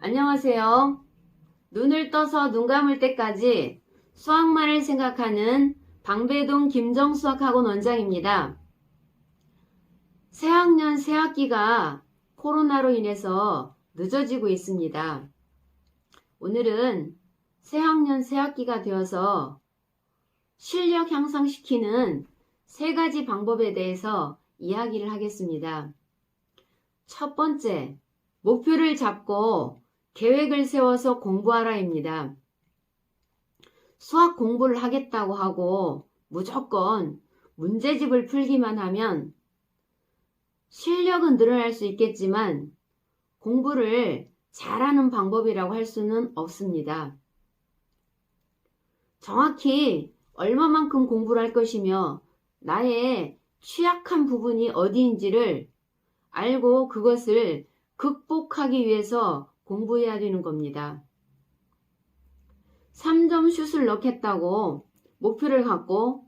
안녕하세요. 눈을 떠서 눈 감을 때까지 수학만을 생각하는 방배동 김정수학학원 원장입니다. 새학년 새학기가 코로나로 인해서 늦어지고 있습니다. 오늘은 새학년 새학기가 되어서 실력 향상시키는 3가지 방법에 대해서 이야기를 하겠습니다. 첫 번째, 목표를 잡고 계획을 세워서 공부하라입니다. 수학 공부를 하겠다고 하고 무조건 문제집을 풀기만 하면 실력은 늘어날 수 있겠지만 공부를 잘하는 방법이라고 할 수는 없습니다. 정확히 얼마만큼 공부를 할 것이며 나의 취약한 부분이 어디인지를 알고 그것을 극복하기 위해서 공부해야 되는 겁니다. 3점 슛을 넣겠다고 목표를 갖고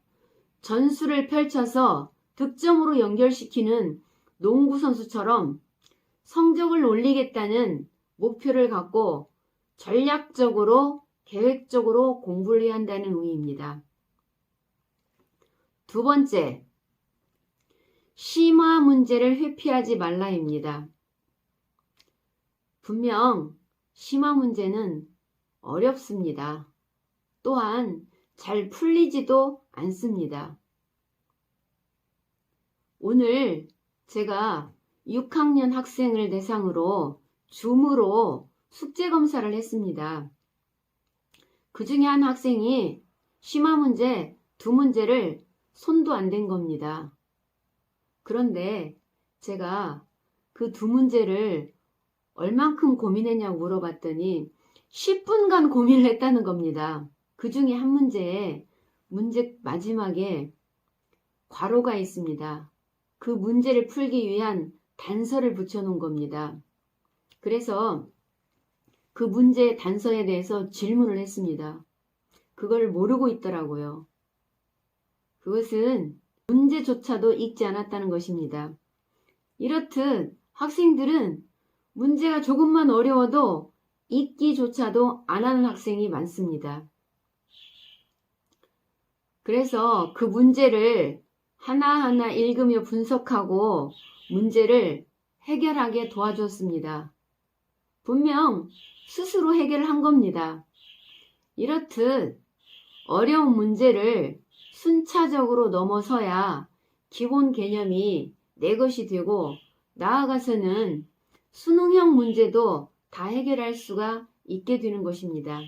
전술을 펼쳐서 득점으로 연결시키는 농구 선수처럼 성적을 올리겠다는 목표를 갖고 전략적으로 계획적으로 공부를 해야 한다는 의미입니다. 두 번째, 심화 문제를 회피하지 말라입니다. 분명 심화 문제는 어렵습니다. 또한 잘 풀리지도 않습니다. 오늘 제가 6학년 학생을 대상으로 줌으로 숙제 검사를 했습니다. 그 중에 한 학생이 심화 문제 2문제를 손도 안 댄 겁니다. 그런데 제가 그 2문제를 얼만큼 고민했냐고 물어봤더니 10분간 고민을 했다는 겁니다. 그 중에 한 문제에 문제 마지막에 괄호가 있습니다. 그 문제를 풀기 위한 단서를 붙여놓은 겁니다. 그래서 그 문제의 단서에 대해서 질문을 했습니다. 그걸 모르고 있더라고요. 그것은 문제조차도 읽지 않았다는 것입니다. 이렇듯 학생들은 문제가 조금만 어려워도 읽기조차도 안 하는 학생이 많습니다. 그래서 그 문제를 하나하나 읽으며 분석하고 문제를 해결하게 도와줬습니다. 분명 스스로 해결한 겁니다. 이렇듯 어려운 문제를 순차적으로 넘어서야 기본 개념이 내 것이 되고 나아가서는 수능형 문제도 다 해결할 수가 있게 되는 것입니다.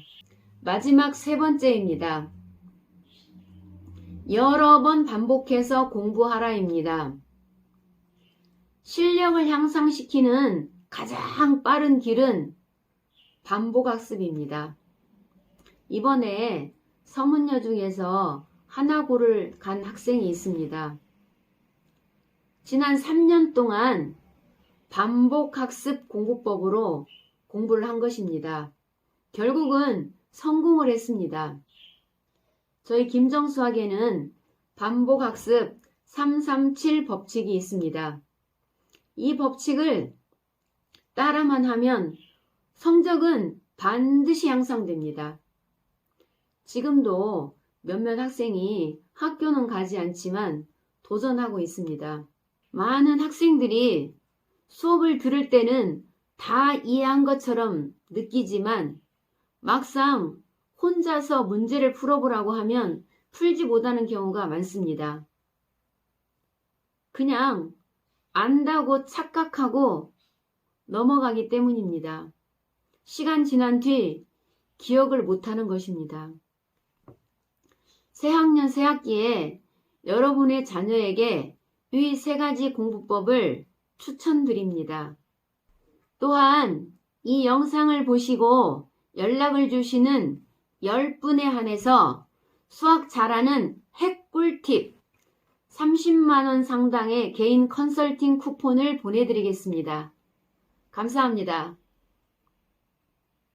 마지막 3번째입니다. 여러 번 반복해서 공부하라입니다. 실력을 향상시키는 가장 빠른 길은 반복학습입니다. 이번에 서문여 중에서 하나고를 간 학생이 있습니다. 지난 3년 동안 반복학습 공부법으로 공부를 한 것입니다. 결국은 성공을 했습니다. 저희 김정수학에는 반복학습 337 법칙이 있습니다. 이 법칙을 따라만 하면 성적은 반드시 향상됩니다. 지금도 몇몇 학생이 학교는 가지 않지만 도전하고 있습니다. 많은 학생들이 수업을 들을 때는 다 이해한 것처럼 느끼지만 막상 혼자서 문제를 풀어보라고 하면 풀지 못하는 경우가 많습니다. 그냥 안다고 착각하고 넘어가기 때문입니다. 시간 지난 뒤 기억을 못하는 것입니다. 새학년 새학기에 여러분의 자녀에게 이 3가지 공부법을 추천드립니다. 또한 이 영상을 보시고 연락을 주시는 10분에 한해서 수학 잘하는 핵 꿀팁 30만원 상당의 개인 컨설팅 쿠폰을 보내드리겠습니다. 감사합니다.